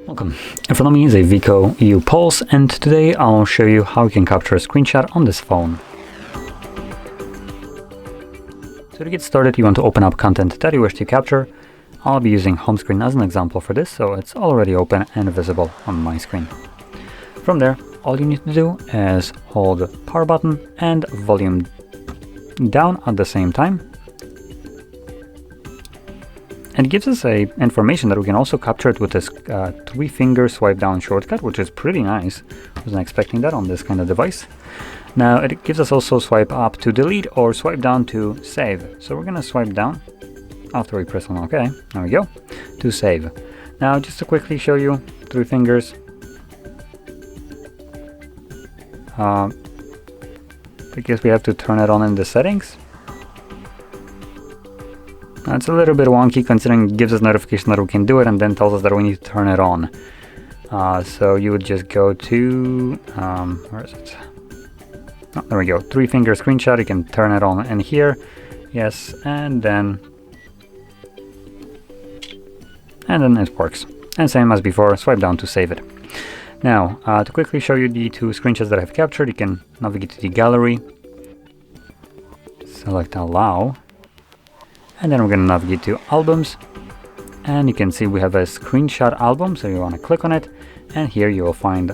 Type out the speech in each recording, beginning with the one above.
Welcome. In front of me is a WIKO U Pulse, and today I'll show you how you can capture a screenshot on this phone. So to get started, you want to open up content that you wish to capture. I'll be using home screen as an example for this, so it's already open and visible on my screen. From there, all you need to do is hold the power button and volume down at the same time. And it gives us information that we can also capture it with this 3-finger swipe down shortcut, which is pretty nice. I wasn't expecting that on this kind of device. Now it gives us also swipe up to delete or swipe down to save. So we're gonna swipe down after we press on OK. There we go, to save. Now just to quickly show you 3 fingers. I guess we have to turn it on in the settings. It's a little bit wonky considering it gives us notification that we can do it and then tells us that we need to turn it on. So you would just go to, where is it? Oh, there we go, 3-finger screenshot. You can turn it on in here. Yes, and then it works. And same as before, swipe down to save it. Now, to quickly show you the 2 screenshots that I've captured, you can navigate to the gallery, select allow, and then we're going to navigate to albums, and you can see we have a screenshot album, so you want to click on it, and here you will find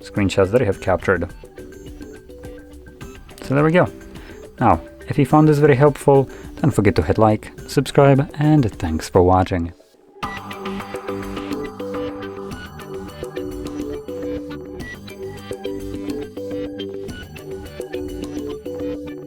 screenshots that you have captured. So there we go. Now, if you found this very helpful, don't forget to hit like, subscribe, and thanks for watching.